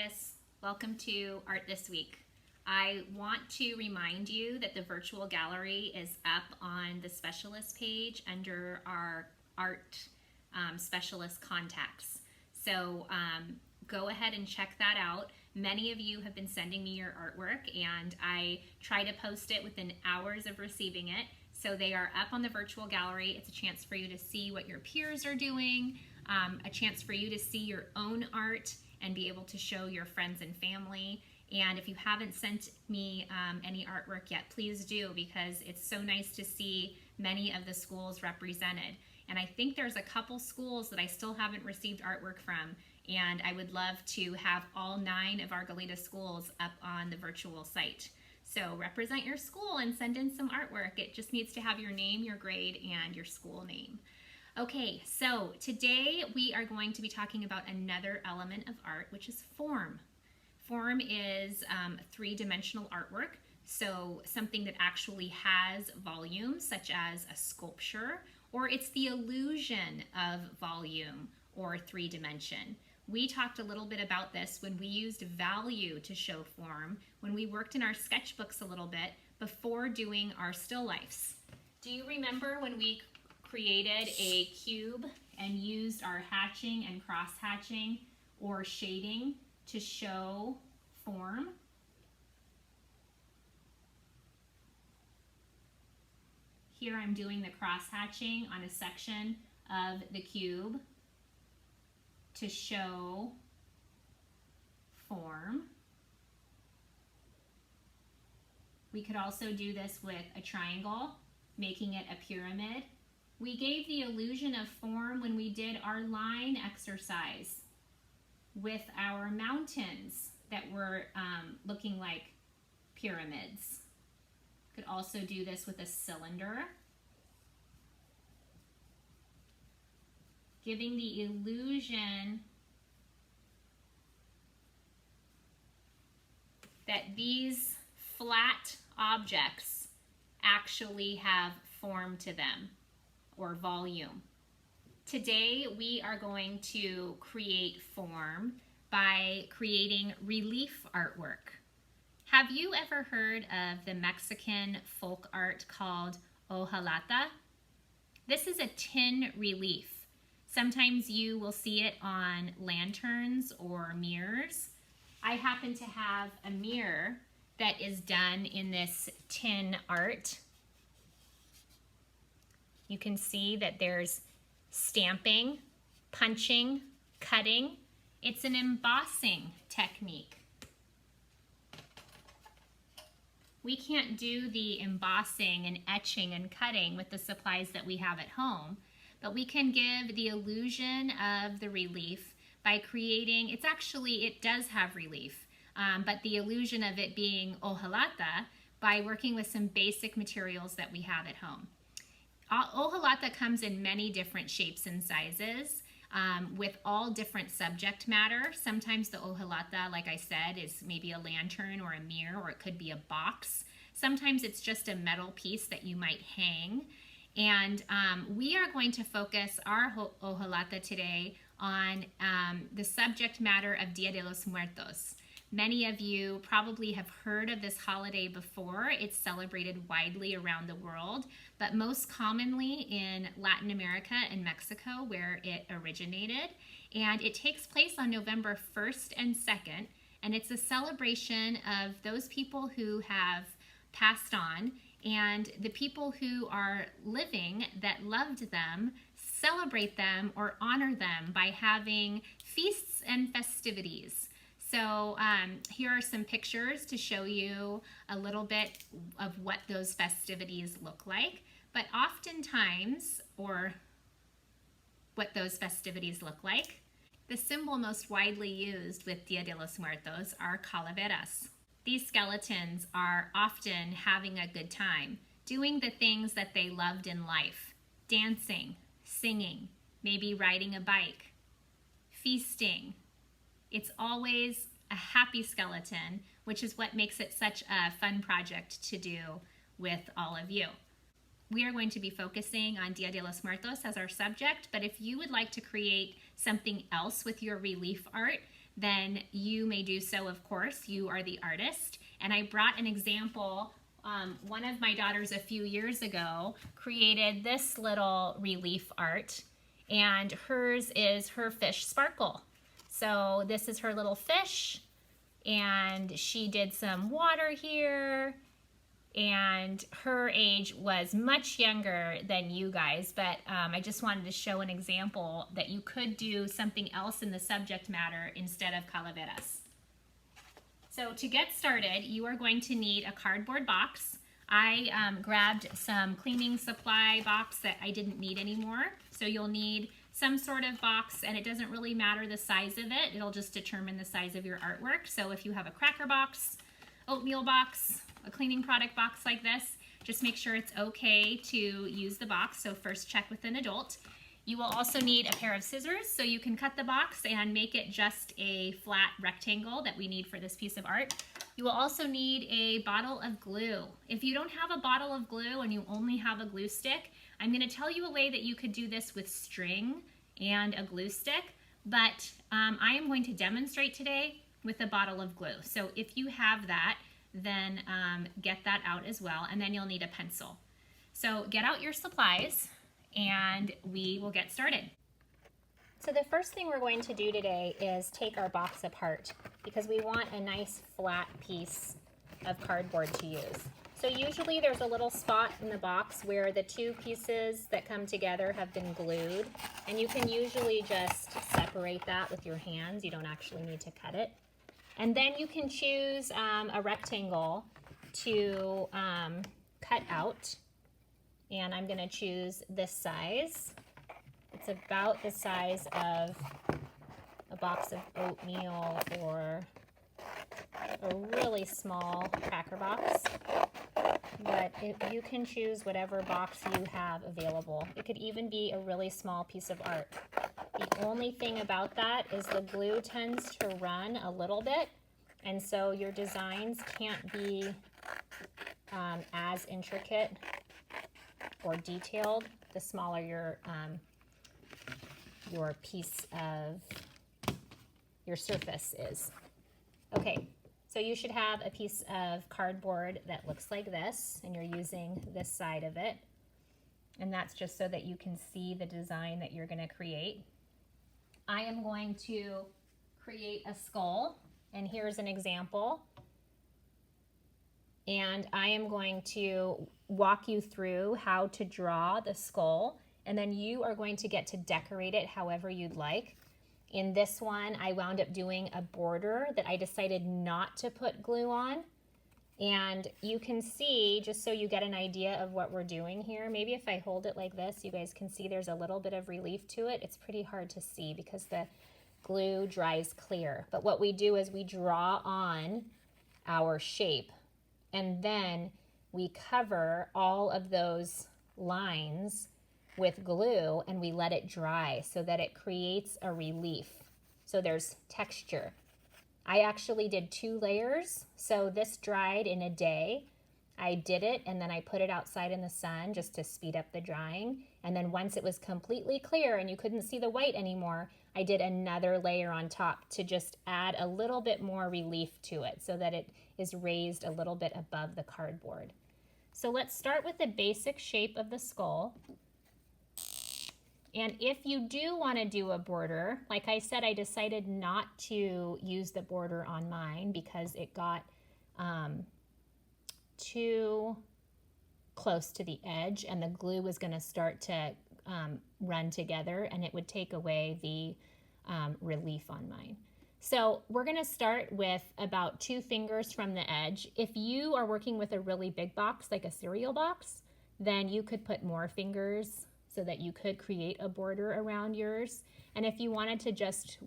artists, welcome to Art This Week. I want to remind you that the virtual gallery is up on the specialist page under our art specialist contacts. So go ahead and check that out. Many of you have been sending me your artwork and I try to post it within hours of receiving it. So they are up on the virtual gallery. It's a chance for you to see what your peers are doing, a chance for you to see your own art and be able to show your friends and family. And if you haven't sent me any artwork yet, please do, because it's so nice to see many of the schools represented. And I think there's a couple schools that I still haven't received artwork from, and I would love to have all 9 of our Goleta schools up on the virtual site. So represent your school and send in some artwork. It just needs to have your name, your grade, and your school name. Okay, so today we are going to be talking about another element of art, which is form. Form is three-dimensional artwork, so something that actually has volume, such as a sculpture, or it's the illusion of volume or 3-dimension. We talked a little bit about this when we used value to show form, when we worked in our sketchbooks a little bit before doing our still lifes. Do you remember when we created a cube and used our hatching and cross hatching or shading to show form? Here I'm doing the cross hatching on a section of the cube to show form. We could also do this with a triangle, making it a pyramid. We gave the illusion of form when we did our line exercise with our mountains that were looking like pyramids. Could also do this with a cylinder, giving the illusion that these flat objects actually have form to them or volume. Today we are going to create form by creating relief artwork. Have you ever heard of the Mexican folk art called Hojalata? This is a tin relief. Sometimes you will see it on lanterns or mirrors. I happen to have a mirror that is done in this tin art. You can see that there's stamping, punching, cutting. It's an embossing technique. We can't do the embossing and etching and cutting with the supplies that we have at home, but we can give the illusion of the relief by creating, it does have relief, but the illusion of it being hojalata by working with some basic materials that we have at home. Hojalata comes in many different shapes and sizes with all different subject matter. Sometimes the hojalata, like I said, is maybe a lantern or a mirror, or it could be a box. Sometimes it's just a metal piece that you might hang. And we are going to focus our hojalata today on the subject matter of Dia de los Muertos. Many of you probably have heard of this holiday before. It's celebrated widely around the world, but most commonly in Latin America and Mexico, where it originated. And it takes place on November 1st and 2nd, and it's a celebration of those people who have passed on, and the people who are living that loved them celebrate them or honor them by having feasts and festivities. So here are some pictures to show you a little bit of what those festivities look like. But oftentimes, or what those festivities look like, the symbol most widely used with Dia de los Muertos are calaveras. These skeletons are often having a good time, doing the things that they loved in life, dancing, singing, maybe riding a bike, feasting. It's always a happy skeleton, which is what makes it such a fun project to do with all of you. We are going to be focusing on Dia de los Muertos as our subject, but if you would like to create something else with your relief art, then you may do so, of course. You are the artist. And I brought an example. One of my daughters a few years ago created this little relief art, and hers is her fish sparkle. So this is her little fish, and she did some water here, and her age was much younger than you guys, but I just wanted to show an example that you could do something else in the subject matter instead of calaveras. So to get started, you are going to need a cardboard box. I grabbed some cleaning supply box that I didn't need anymore. So you'll need some sort of box, and it doesn't really matter the size of it. It'll just determine the size of your artwork. So if you have a cracker box, oatmeal box, a cleaning product box like this, just make sure it's okay to use the box. So first check with an adult. You will also need a pair of scissors so you can cut the box and make it just a flat rectangle that we need for this piece of art. You will also need a bottle of glue. If you don't have a bottle of glue and you only have a glue stick, I'm going to tell you a way that you could do this with string and a glue stick, but I am going to demonstrate today with a bottle of glue. So if you have that, then get that out as well, and then you'll need a pencil. So get out your supplies and we will get started. So the first thing we're going to do today is take our box apart because we want a nice flat piece of cardboard to use. So usually there's a little spot in the box where the two pieces that come together have been glued, and you can usually just separate that with your hands. You don't actually need to cut it. And then you can choose a rectangle to cut out. And I'm going to choose this size. It's about the size of a box of oatmeal or a really small cracker box. But you can choose whatever box you have available. It could even be a really small piece of art. The only thing about that is the glue tends to run a little bit, and so your designs can't be as intricate or detailed the smaller your piece of your surface is. Okay, so you should have a piece of cardboard that looks like this, and you're using this side of it, and that's just so that you can see the design that you're going to create. I am going to create a skull, and here's an example. And I am going to walk you through how to draw the skull, and then you are going to get to decorate it however you'd like. In this one, I wound up doing a border that I decided not to put glue on. And you can see, just so you get an idea of what we're doing here, maybe if I hold it like this, you guys can see there's a little bit of relief to it. It's pretty hard to see because the glue dries clear. But what we do is we draw on our shape, and then we cover all of those lines with glue, and we let it dry so that it creates a relief. So there's texture. I actually did 2 layers, so this dried in a day. I did it, and then I put it outside in the sun just to speed up the drying. And then once it was completely clear and you couldn't see the white anymore, I did another layer on top to just add a little bit more relief to it so that it is raised a little bit above the cardboard. So let's start with the basic shape of the skull. And if you do want to do a border, like I said, I decided not to use the border on mine because it got too close to the edge, and the glue was going to start to run together, and it would take away the relief on mine. So we're going to start with about 2 fingers from the edge. If you are working with a really big box, like a cereal box, then you could put more fingers so that you could create a border around yours. And if you wanted to just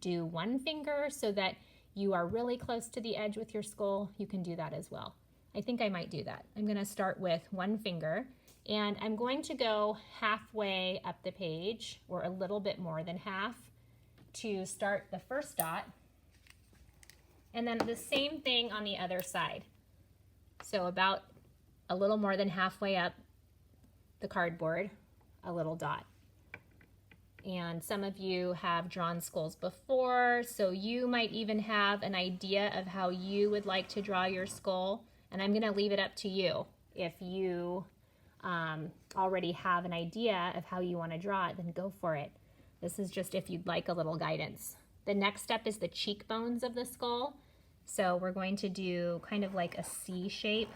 do 1 finger so that you are really close to the edge with your skull, you can do that as well. I think I might do that. I'm going to start with 1 finger, and I'm going to go halfway up the page, or a little bit more than half, to start the first dot, and then the same thing on the other side. So about a little more than halfway up the cardboard, a little dot. and some of you have drawn skulls before, so you might even have an idea of how you would like to draw your skull, and I'm going to leave it up to you. If you already have an idea of how you want to draw it, then go for it. This is just if you'd like a little guidance. The next step is the cheekbones of the skull. So we're going to do kind of like a C shape,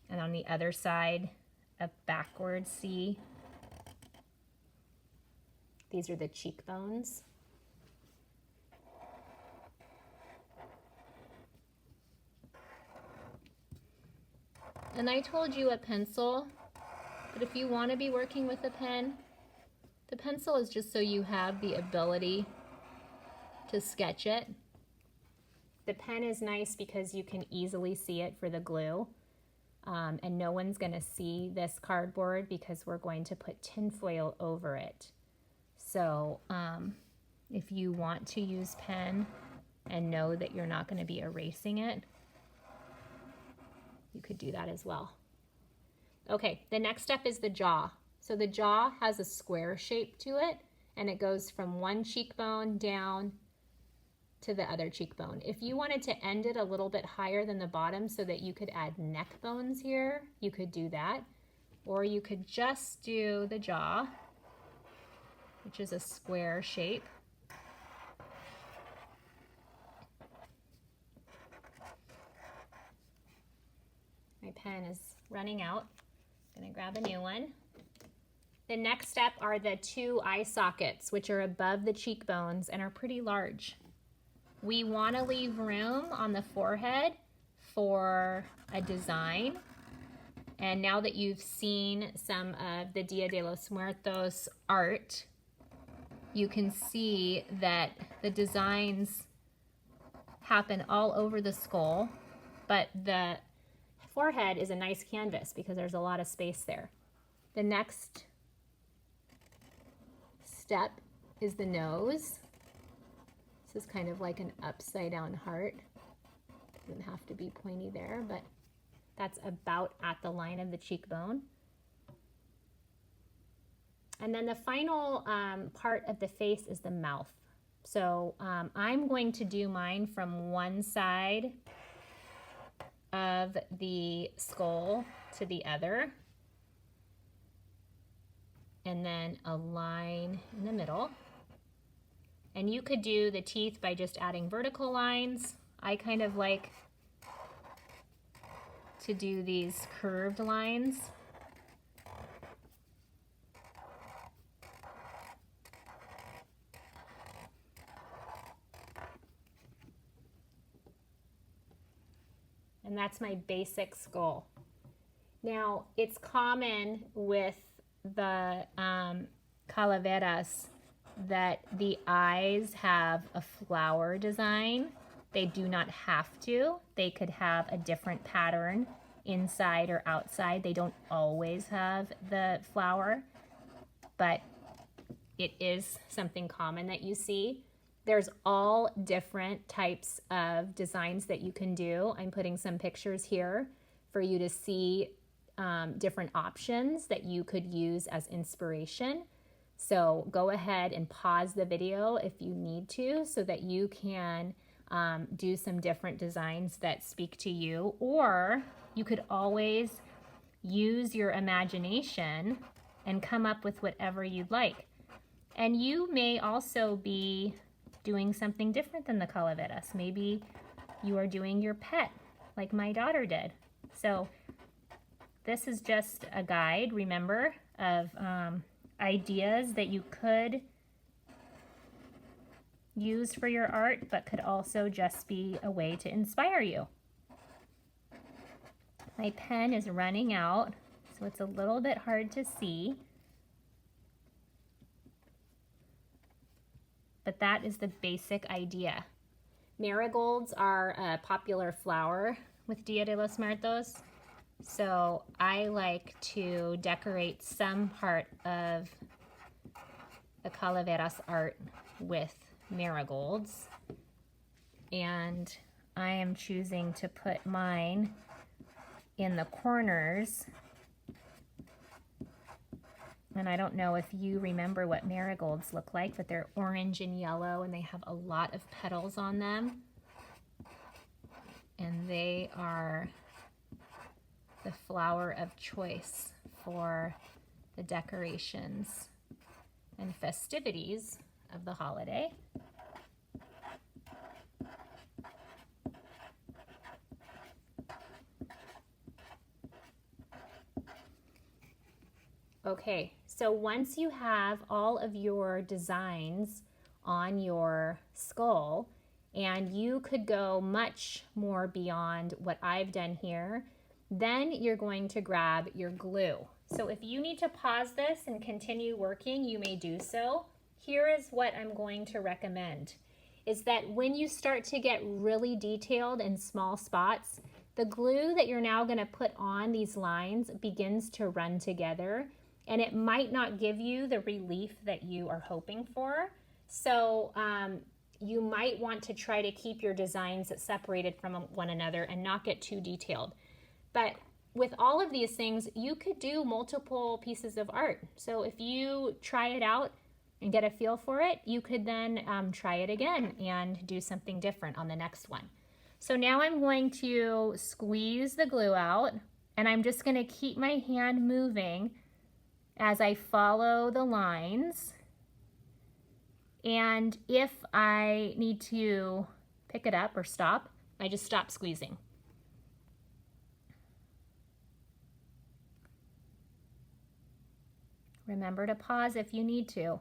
and on the other side, a backward C. These are the cheekbones. And I told you a pencil, but if you want to be working with a pen, the pencil is just so you have the ability to sketch it. The pen is nice because you can easily see it for the glue, and no one's going to see this cardboard because we're going to put tinfoil over it. So if you want to use pen and know that you're not going to be erasing it, you could do that as well. Okay, the next step is the jaw. So the jaw has a square shape to it, and it goes from one cheekbone down to the other cheekbone. If you wanted to end it a little bit higher than the bottom so that you could add neck bones here, you could do that. Or you could just do the jaw, which is a square shape. My pen is running out. I'm gonna grab a new one. The next step are the two eye sockets, which are above the cheekbones and are pretty large. We want to leave room on the forehead for a design. And now that you've seen some of the Dia de los Muertos art, you can see that the designs happen all over the skull, but the forehead is a nice canvas because there's a lot of space there. The next step is the nose. This is kind of like an upside down heart. Doesn't have to be pointy there, but that's about at the line of the cheekbone. And then the final part of the face is the mouth. So I'm going to do mine from one side of the skull to the other, and then a line in the middle. And you could do the teeth by just adding vertical lines. I kind of like to do these curved lines. And that's my basic skull. Now, it's common with the calaveras that the eyes have a flower design. They do not have to. They could have a different pattern inside or outside. They don't always have the flower, but it is something common that you see. There's all different types of designs that you can do. I'm putting some pictures here for you to see different options that you could use as inspiration. So go ahead and pause the video if you need to so that you can do some different designs that speak to you, or you could always use your imagination and come up with whatever you'd like. And you may also be doing something different than the calaveras. Maybe you are doing your pet like my daughter did. So this is just a guide, remember, of ideas that you could use for your art, but could also just be a way to inspire you. My pen is running out, so it's a little bit hard to see. But that is the basic idea. Marigolds are a popular flower with Dia de los Muertos. So I like to decorate some part of the calaveras art with marigolds. And I am choosing to put mine in the corners And I don't know if you remember what marigolds look like, but they're orange and yellow and they have a lot of petals on them. And they are the flower of choice for the decorations and festivities of the holiday. Okay, so once you have all of your designs on your skull, and you could go much more beyond what I've done here, then you're going to grab your glue. So if you need to pause this and continue working, you may do so. Here is what I'm going to recommend, is that when you start to get really detailed in small spots, the glue that you're now going to put on these lines begins to run together, and it might not give you the relief that you are hoping for. So you might want to try to keep your designs separated from one another and not get too detailed. But with all of these things, you could do multiple pieces of art. So if you try it out and get a feel for it, you could then try it again and do something different on the next one. So now I'm going to squeeze the glue out, and I'm just going to keep my hand moving as I follow the lines. And if I need to pick it up or stop, I just stop squeezing. Remember to pause if you need to,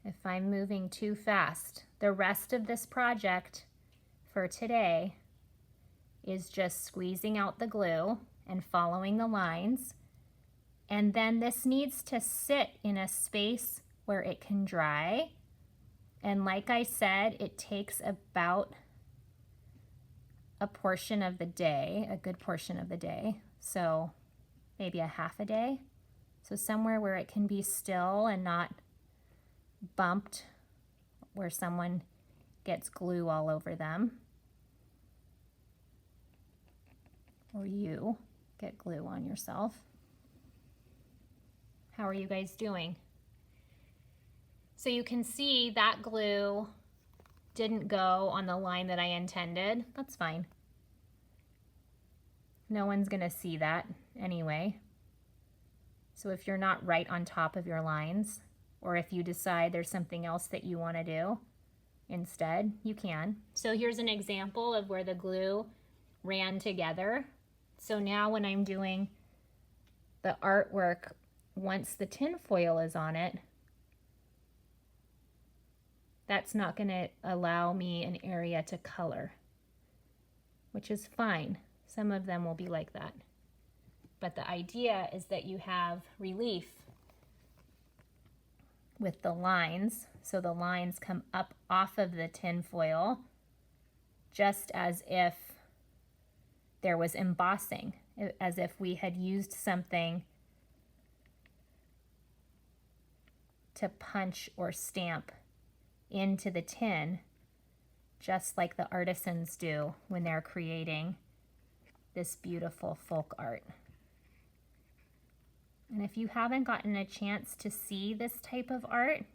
if I'm moving too fast. The rest of this project for today is just squeezing out the glue and following the lines. And then this needs to sit in a space where it can dry. And like I said, it takes about a portion of the day, a good portion of the day. So maybe a half a day. So somewhere where it can be still and not bumped, where someone gets glue all over them, or you get glue on yourself. How are you guys doing? So you can see that glue didn't go on the line that I intended. That's fine. No one's gonna see that anyway. So if you're not right on top of your lines, or if you decide there's something else that you want to do instead, you can. So here's an example of where the glue ran together. So now when I'm doing the artwork, once the tin foil is on it, that's not going to allow me an area to color, which is fine. Some of them will be like that. But the idea is that you have relief with the lines. So the lines come up off of the tin foil, just as if there was embossing, as if we had used something to punch or stamp into the tin, just like the artisans do when they're creating this beautiful folk art. And if you haven't gotten a chance to see this type of art,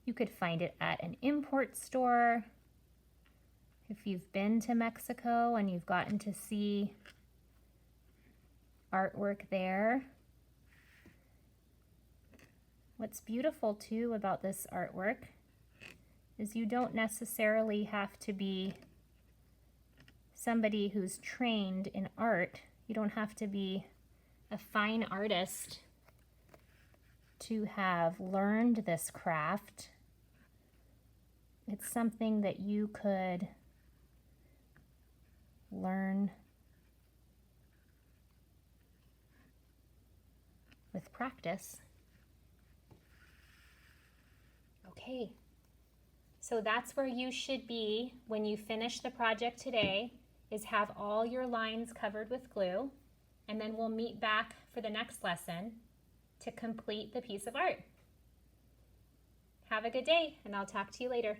you could find it at an import store. If you've been to Mexico and you've gotten to see artwork there. What's beautiful too about this artwork is you don't necessarily have to be somebody who's trained in art. You don't have to be a fine artist to have learned this craft. It's something that you could learn with practice. Okay, so that's where you should be when you finish the project today, is have all your lines covered with glue, and then we'll meet back for the next lesson to complete the piece of art. Have a good day, and I'll talk to you later.